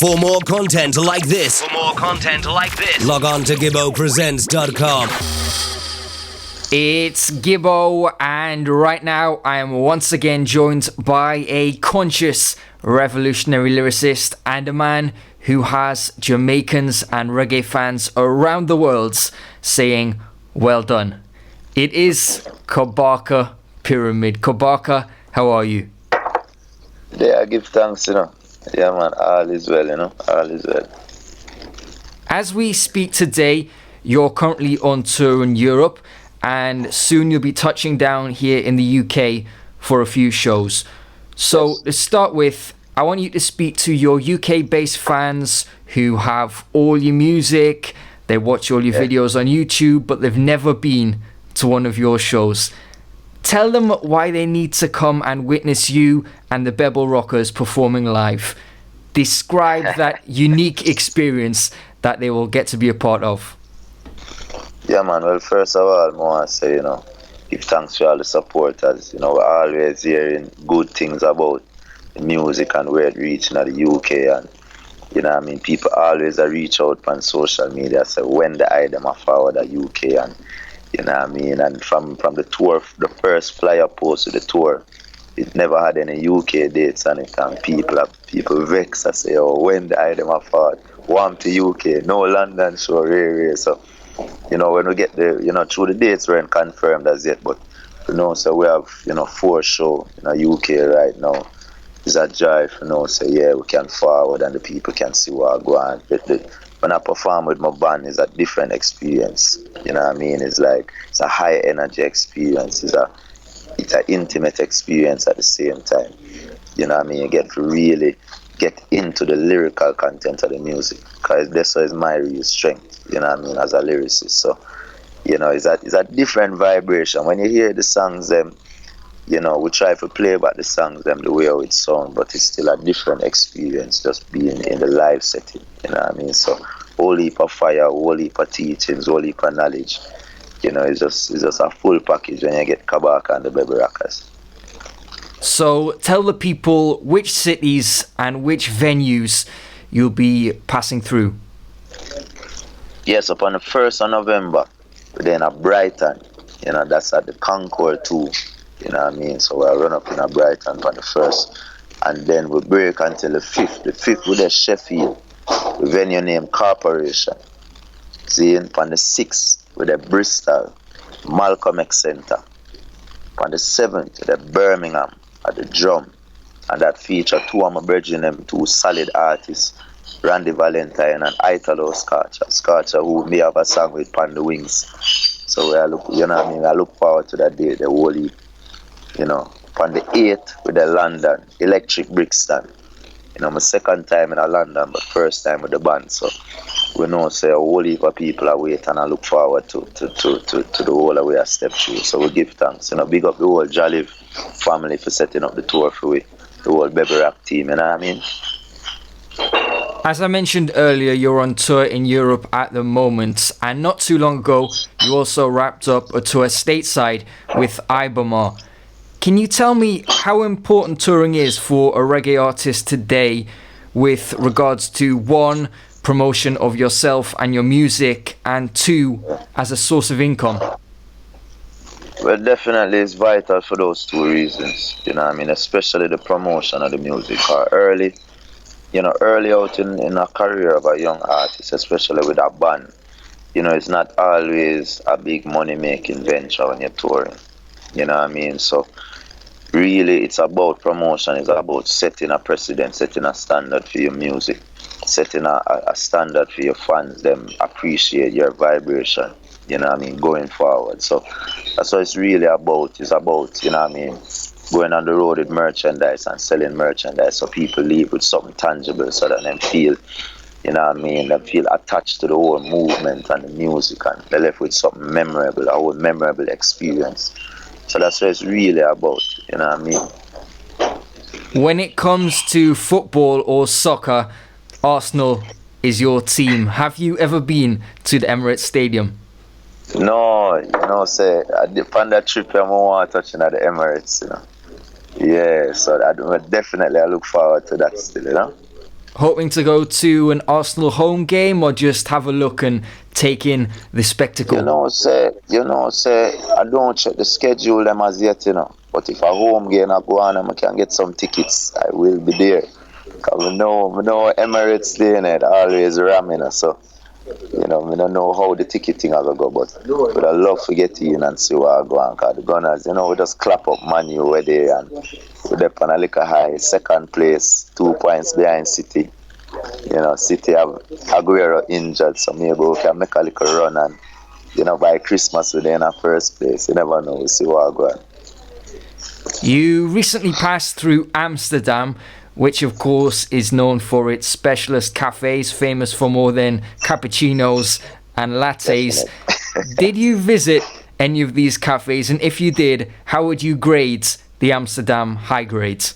For more content like this, log on to GibboPresents.com. It's Gibbo, and right now I am once again joined by a conscious revolutionary lyricist and a man who has Jamaicans and reggae fans around the world saying, well done. It is Kabaka Pyramid. Kabaka, how are you? Yeah, I give thanks, Yeah, man, all is well, all is well. As we speak today, you're currently on tour in Europe, and soon you'll be touching down here in the UK for a few shows. So Yes. to start with, I want you to speak to your UK-based fans who have all your music, they watch all your videos on YouTube, but they've never been to one of your shows. Tell them why they need to come and witness you and the Bebel Rockers performing live. Describe that unique experience that they will get to be a part of. Yeah, man, well, first of all, I want to say, give thanks to all the supporters. We're always hearing good things about the music and where it reaching at the UK. And, people always reach out on social media, say when the item are forward at UK. And, and from the tour, the first flyer post of the tour, it never had any UK dates on it. And people vex and say, oh, when the item are forward, warm to UK, no London show, rare. So, when we get there, through the dates weren't confirmed as yet, but so we have 4 shows in the UK right now. It's a joy say yeah, we can forward and the people can see what I go on. When I perform with my band, it's a different experience. It's like it's a high energy experience. It's an intimate experience at the same time. You get to really get into the lyrical content of the music, because this is my real strength. As a lyricist. So, it's a different vibration. When you hear the songs, we try to play back the songs, the way how it sounds, but it's still a different experience just being in the live setting. So, whole heap of fire, whole heap of teachings, whole heap of knowledge. It's just a full package when you get Kabaka and the Baby Rockers. So, tell the people which cities and which venues you'll be passing through. Yes, upon the 1st of November, we're then at Brighton. That's at the Concord 2. So we'll run up in a Brighton on the 1st. And then we break until the 5th. The 5th with the Sheffield, the venue name Reparations. See, on the 6th with the Bristol, Malcolm X Center. On the 7th with the Birmingham at the Drum. And that feature 2 of my brethren, 2 solid artists, Randy Valentine and Italo Scarcha, who may have a song with Pan the Wings. So I look forward to that day, the whole heap. On the 8th with the London, Electric Brixton. My second time in London, but first time with the band. So we know say a whole heap of people are waiting, and I look forward to the whole way I step through. So we give thanks. Big up the whole Jolly family for setting up the tour for we, the whole Baby Rock team, As I mentioned earlier, you're on tour in Europe at the moment, and not too long ago, you also wrapped up a tour stateside with Ibama. Can you tell me how important touring is for a reggae artist today with regards to 1, promotion of yourself and your music, and 2, as a source of income? Well, definitely it's vital for those 2 reasons, especially the promotion of the music. Early out in a career of a young artist, especially with a band, it's not always a big money-making venture when you're touring. So really, it's about promotion. It's about setting a precedent, setting a standard for your music, setting a standard for your fans, them appreciate your vibration, going forward. So that's what it's really about. It's about, going on the road with merchandise and selling merchandise, so people leave with something tangible, so that they feel, they feel attached to the whole movement and the music, and they left with something memorable, a whole memorable experience. So that's what it's really about, When it comes to football or soccer, Arsenal is your team. Have you ever been to the Emirates Stadium? No, say, on that trip, I'm more touching at the Emirates, Yeah, so I look forward to that still, Hoping to go to an Arsenal home game or just have a look and take in the spectacle? You know, say, I don't check the schedule them as yet, you know. But if a home game I go on and I can get some tickets, I will be there. Because we know Emirates Day it always ramming us, so you know, we don't know how the ticketing are going to go, but I love to get in and see what I go on. Because the Gunners, you know, we just clap up Man U where they and we're up on a little high, second place, 2 points behind City. You know, City have Aguero injured, so maybe we can make a little run and, you know, by Christmas we're in our first place. You never know, we'll see what I go on. You recently passed through Amsterdam, which of course is known for its specialist cafes, famous for more than cappuccinos and lattes. Did you visit any of these cafes? And if you did, how would you grade the Amsterdam high grades?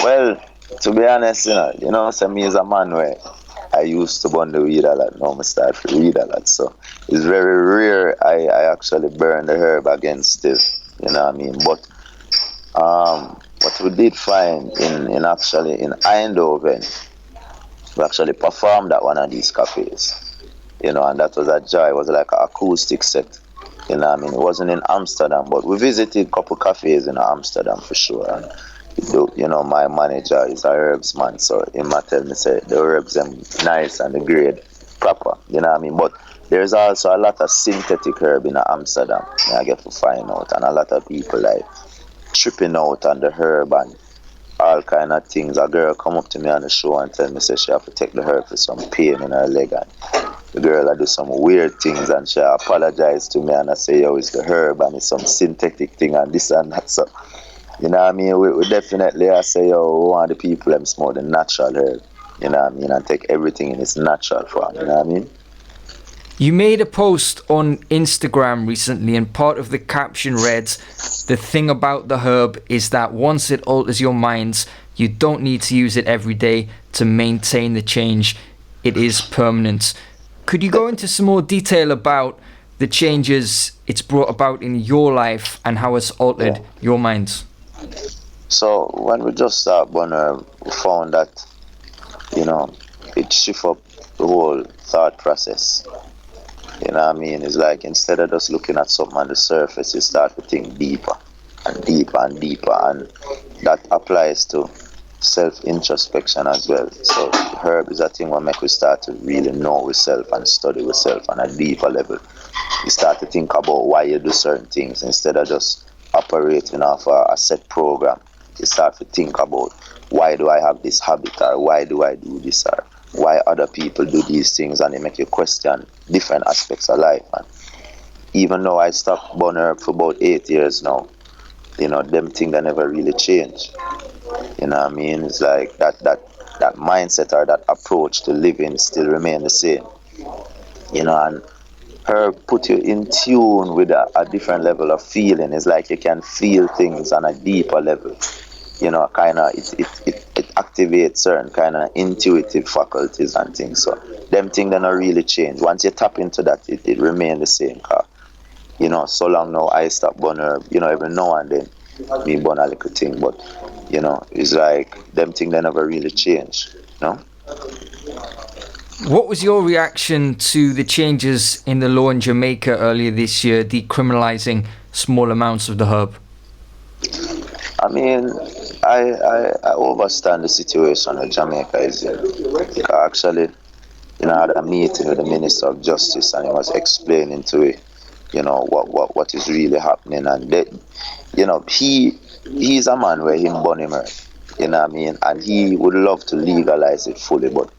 Well, to be honest, you know, so me as a man where I used to burn the weed a lot, now I start to read a lot. So it's very rare I actually burn the herb against this, you know what I mean? But what we did find in Eindhoven, we actually performed at one of these cafes, you know, and that was a joy. It was like an acoustic set, you know what I mean? It wasn't in Amsterdam, but we visited a couple cafes in Amsterdam for sure. And you know, my manager is a herbs man, so he might tell me, say, the herbs are nice and the grade proper, you know what I mean? But there's also a lot of synthetic herb in Amsterdam, I get to find out, and a lot of people like tripping out on the herb and all kind of things. A girl come up to me on the show and tell me, say, she have to take the herb for some pain in her leg, and the girl I do some weird things and she apologize to me and I say, yo, it's the herb and it's some synthetic thing and this and that. So, you know what I mean, we definitely, I say, yo, we want the people them smoke the natural herb, you know what I mean, and take everything in its natural form, you know what I mean. You made a post on Instagram recently, and part of the caption read, "The thing about the herb is that once it alters your minds, you don't need to use it every day to maintain the change. It is permanent." Could you go into some more detail about the changes it's brought about in your life and how it's altered your minds? So when we just started Bonner, we found that, you know, it shift up the whole thought process. You know what I mean? It's like instead of just looking at something on the surface, you start to think deeper and deeper and deeper, and that applies to self-introspection as well. So herb is a thing where make we start to really know ourselves and study ourselves on a deeper level. You start to think about why you do certain things instead of just operating off a set program. You start to think about why do I have this habit, or why do I do this, or why other people do these things, and they make you question different aspects of life. And even though I stopped burning herb for about 8 years now, you know, them things that never really change. You know what I mean? It's like that mindset or that approach to living still remain the same. You know, and herb put you in tune with a different level of feeling. It's like you can feel things on a deeper level. You know, kind of it activates certain kind of intuitive faculties and things. So them things that don't really change. Once you tap into that, it remains the same. You know, so long now I stop burn herb. You know, every now and then me burn a little thing, but you know, it's like them things that never really change. You know. What was your reaction to the changes in the law in Jamaica earlier this year, decriminalizing small amounts of the herb? I mean, I understand the situation that Jamaica is in. Actually, you know, I had a meeting with the Minister of Justice and he was explaining to it, you know, what is really happening. And, they, you know, he's a man where him born him earth, you know what I mean? And he would love to legalize it fully, but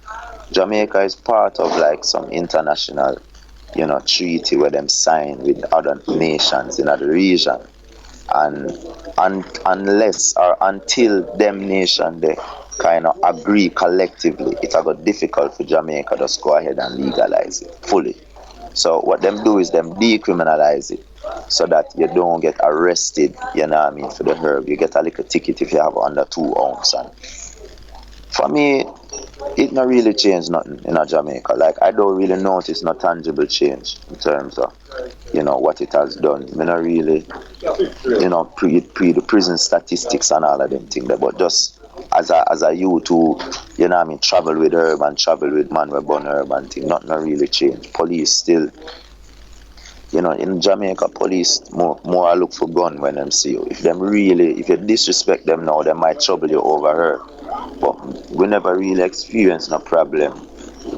Jamaica is part of like some international, you know, treaty where them sign with other nations in the region. And unless or until them nation they kind of agree collectively, it's a bit difficult for Jamaica to just go ahead and legalize it fully. So what them do is them decriminalize it so that you don't get arrested, you know what I mean, for the herb. You get a little ticket if you have under 2 ounces. And for me, it not really changed nothing in Jamaica. Like, I don't really notice no tangible change in terms of, you know, what it has done. I not really, you know, pre the prison statistics and all of them things. But just as a youth who, you know what I mean, travel with urban, travel with man we born urban thing, nothing really changed. Police still, you know, in Jamaica, police more look for gun when them see you. If you disrespect them now, they might trouble you over her. But we never really experienced no problem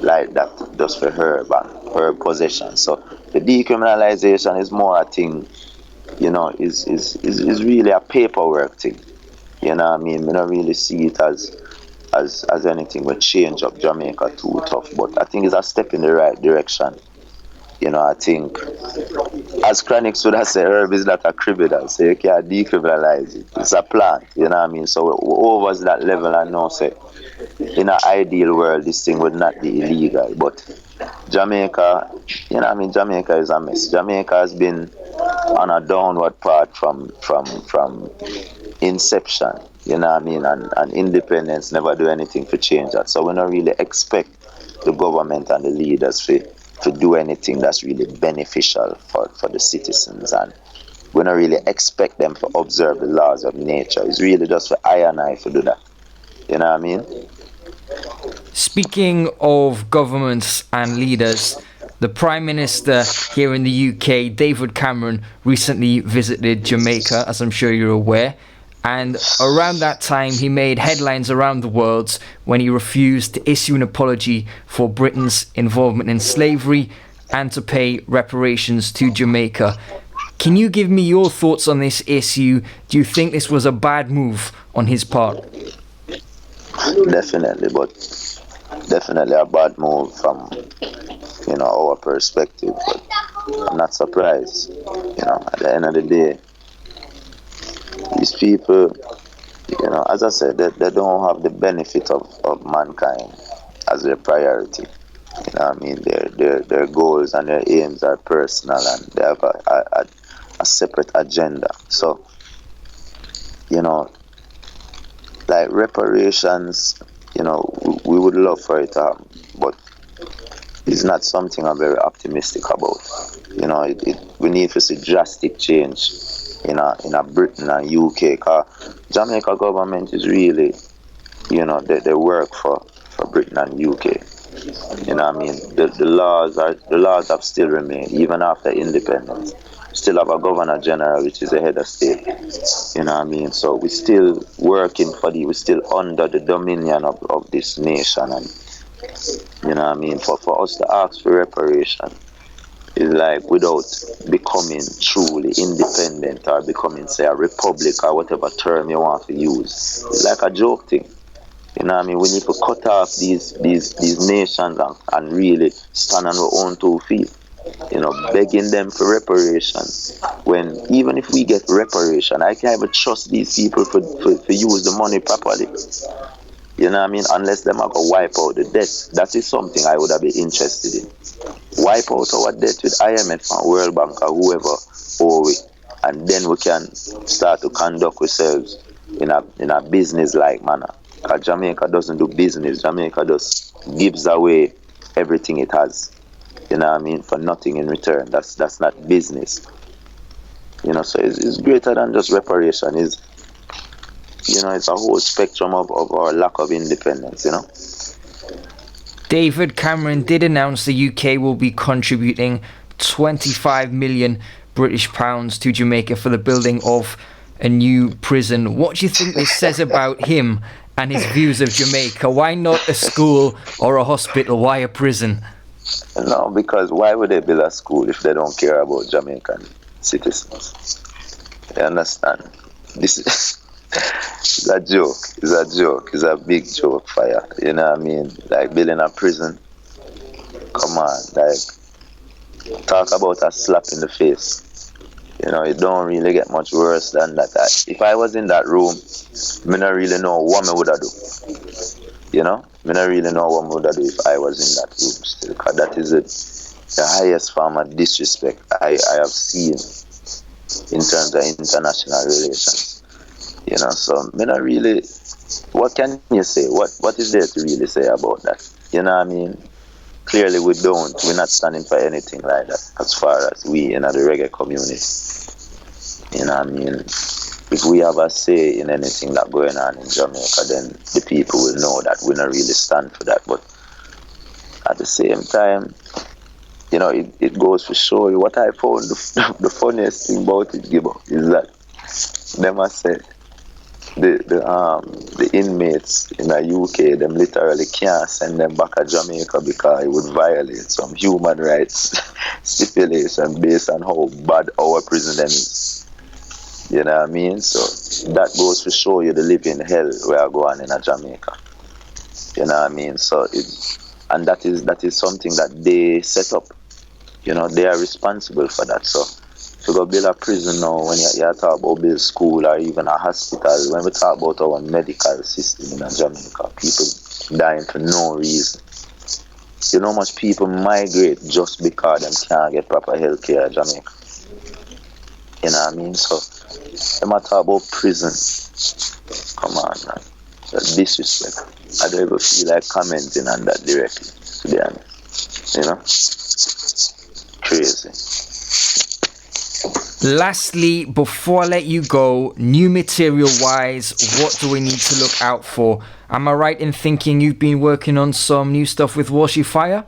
like that just for herb and herb possession. So the decriminalization is more a thing, you know, is really a paperwork thing. You know what I mean? We don't really see it as anything will change up Jamaica too tough. But I think it's a step in the right direction. You know, I think as chronics would have said, herb is not a criminal, so you can't decriminalize it. It's a plant, you know what I mean? So we're over that level and now say in an ideal world this thing would not be illegal. But Jamaica, you know what I mean, Jamaica is a mess. Jamaica has been on a downward path from inception, you know what I mean, and independence never do anything to change that. So we don't really expect the government and the leaders to do anything that's really beneficial for the citizens, and we don't really expect them to observe the laws of nature. It's really just for I and I to do that. You know what I mean? Speaking of governments and leaders, the Prime Minister here in the UK, David Cameron, recently visited Jamaica, as I'm sure you're aware. And around that time, he made headlines around the world when he refused to issue an apology for Britain's involvement in slavery and to pay reparations to Jamaica. Can you give me your thoughts on this issue? Do you think this was a bad move on his part? Definitely, but definitely a bad move from, you know, our perspective. But I'm not surprised. You know, at the end of the day, these people, you know, as I said, they don't have the benefit of mankind as their priority. You know what I mean? Their goals and their aims are personal, and they have a separate agenda. So, you know, like reparations, you know, we would love for it to happen, but it's not something I'm very optimistic about. You know, we need to see drastic change in a Britain and UK, because Jamaica government is really, you know, they work for Britain and UK. You know what I mean? The laws have still remained even after independence. Still have a governor general, which is the head of state. You know what I mean? So we're still working we're still under the dominion of this nation, and you know what I mean? For us to ask for reparation is like without becoming truly independent or becoming, say, a republic or whatever term you want to use. It's like a joke thing. You know what I mean? We need to cut off these nations and really stand on our own 2 feet. You know, begging them for reparation. When even if we get reparation, I can't even trust these people for use the money properly. You know what I mean? Unless them are going to wipe out the debt. That is something I would have been interested in. Wipe out our debt with IMF and World Bank or whoever owe it, and then we can start to conduct ourselves in a business-like manner. Because Jamaica doesn't do business. Jamaica just gives away everything it has. You know what I mean? For nothing in return. That's not business. You know, so it's greater than just reparation. You know, it's a whole spectrum of our lack of independence, you know. David Cameron did announce the UK will be contributing 25 million British pounds to Jamaica for the building of a new prison. What do you think this says about him and his views of Jamaica? Why not a school or a hospital? Why a prison? No, because why would they build a school if they don't care about Jamaican citizens? You understand? This is it's a joke. It's a joke. It's a big joke for you. You know what I mean? Like building a prison. Come on, like talk about a slap in the face. You know, it don't really get much worse than that. If I was in that room, I don't really know what I would have do. You know? I don't really know what I would have do if I was in that room still. Because that is the highest form of disrespect I have seen in terms of international relations. You know, so I don't really, what can you say? What is there to really say about that? You know what I mean? Clearly we're not standing for anything like that as far as we in the reggae community. You know what I mean? if we have a say in anything that going on in Jamaica, then the people will know that we don't really stand for that. But at the same time, you know, it goes to show you what I found the funniest thing about it, Gibbo, is that them I said the inmates in the UK, them literally can't send them back to Jamaica because it would violate some human rights stipulation based on how bad our prison them is. You know what I mean? So that goes to show you the living hell we are going in a Jamaica. You know what I mean? So and that is something that they set up. You know, they are responsible for that. So to go build a prison now, when you talk about build school or even a hospital, when we talk about our medical system in Jamaica, people dying for no reason. You know how much people migrate just because them can't get proper health care in Jamaica. You know what I mean? So when I talk about prison, come on, man. That's disrespect. I don't even feel like commenting on that directly, to be honest. You know? Crazy. Lastly, before I let you go, new material wise, what do we need to look out for? Am I right in thinking you've been working on some new stuff with Washi Fire?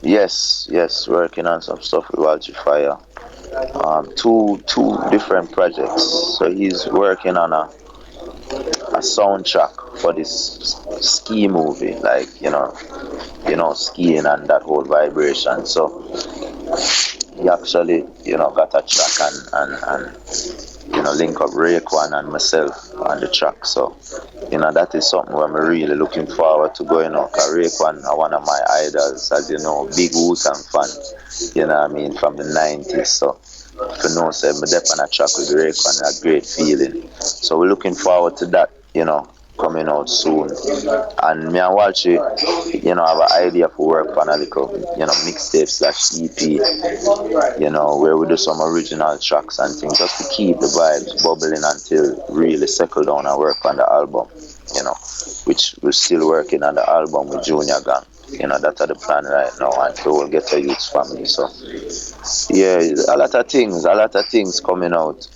Yes, working on some stuff with Washi Fire. Two different projects. So he's working on a soundtrack for this ski movie, like you know skiing and that whole vibration. So he actually got a track and link up Raekwon and myself on the track. So that is something where I'm really looking forward to going on. Cause Raekwon are one of my idols, as you know, big Wu-Tang fan. You know what I mean, from the 90s. So for no say, I'm deep on a track with Raekwon, a great feeling. So we're looking forward to that, coming out soon. And me and Walchi, have an idea for work on a little, mixtape / EP, where we do some original tracks and things, just to keep the vibes bubbling until really settle down and work on the album, which we're still working on the album with Junior Gang. That's the plan right now, and we will get a youth family. So, yeah, a lot of things coming out.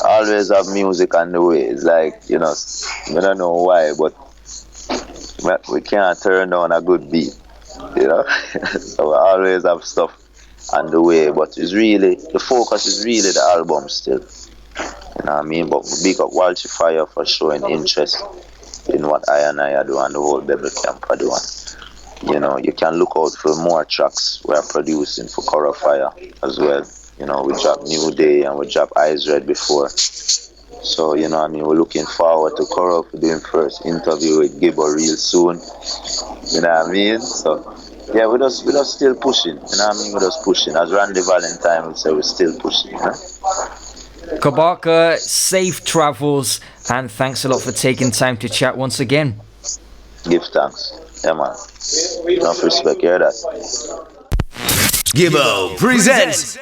Always have music on the way. It's like, I don't know why, but we can't turn down a good beat, So we always have stuff on the way, but it's really, the focus is really the album still. You know what I mean? But big up Washi Fire for showing interest in what I and I do and the whole Bebel Camp are doing. You can look out for more tracks we're producing for Cora Fire as well. We dropped New Day and we dropped Eyes Red before. So, we're looking forward to Cora for doing first interview with Gibbo real soon. You know what I mean? So, yeah, we're just still pushing. You know what I mean? We're just pushing. As Randy Valentine would say, we're still pushing. Kabaka, safe travels, and thanks a lot for taking time to chat once again. Give thanks. Yeah, man. Enough respect, you hear that? Gibbo presents